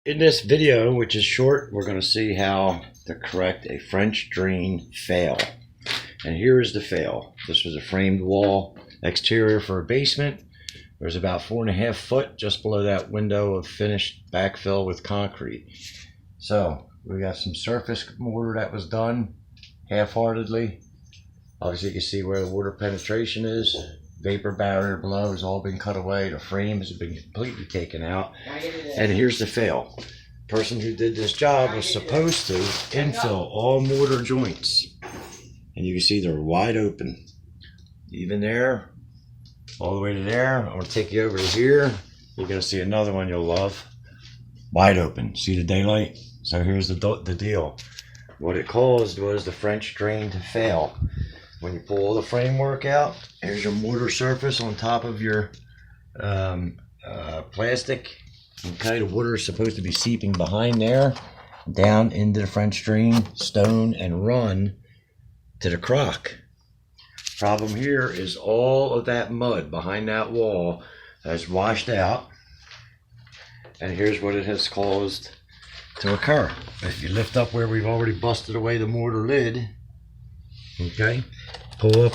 In this video, which is short, we're going to see how to correct a French drain fail. And here is the fail. This was a framed wall exterior for a basement. There's about 4.5 foot just below that window of finished backfill with concrete. So we got some surface mortar that was done half-heartedly. Obviously you can see where the water penetration is. Vapor barrier below has all been cut away. The frames have been completely taken out. And here's the fail. The person who did this job was supposed to infill all mortar joints. And you can see they're wide open. Even there, all the way to there. I'm going to take you over to here. You're going to see another one you'll love. Wide open. See the daylight? So here's the deal. What it caused was the French drain to fail. When you pull the framework out, here's your mortar surface on top of your plastic. Okay, the water is supposed to be seeping behind there, down into the French drain stone and run to the crock. Problem here is all of that mud behind that wall has washed out, and here's what it has caused to occur. If you lift up where we've already busted away the mortar lid, okay, pull up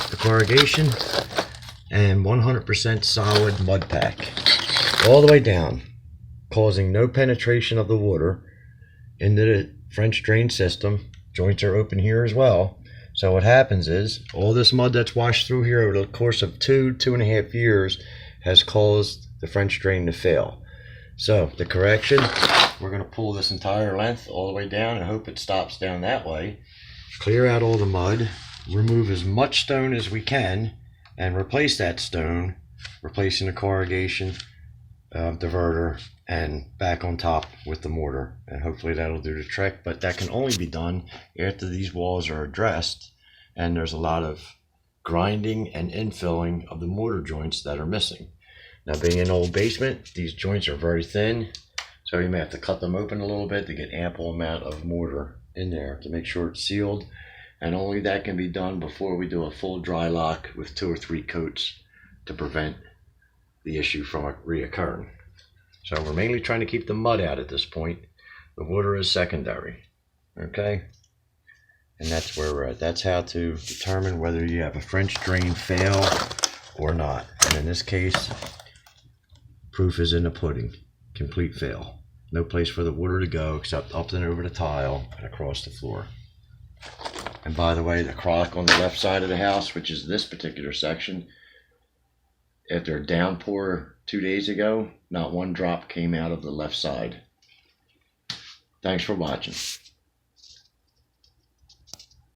the corrugation, and 100% solid mud pack all the way down, causing no penetration of the water into the French drain system. Joints are open here as well. So what happens is all this mud that's washed through here over the course of 2.5 years has caused the French drain to fail. So the correction, we're going to pull this entire length all the way down and hope it stops down that way. Clear out all the mud, remove as much stone as we can, and replace that stone, replacing the corrugation, diverter, and back on top with the mortar. And hopefully that'll do the trick, but that can only be done after these walls are addressed and there's a lot of grinding and infilling of the mortar joints that are missing. Now, being an old basement, these joints are very thin, so you may have to cut them open a little bit to get ample amount of mortar in there to make sure it's sealed. And only that can be done before we do a full dry lock with 2 or 3 coats to prevent the issue from reoccurring. So we're mainly trying to keep the mud out at this point. The water is secondary. Okay? And that's where we're at. That's how to determine whether you have a French drain fail or not. And in this case, proof is in the pudding. Complete fail. No place for the water to go except up and over the tile and across the floor. And by the way, the crock on the left side of the house, which is this particular section, after a downpour 2 days ago, not one drop came out of the left side. Thanks for watching.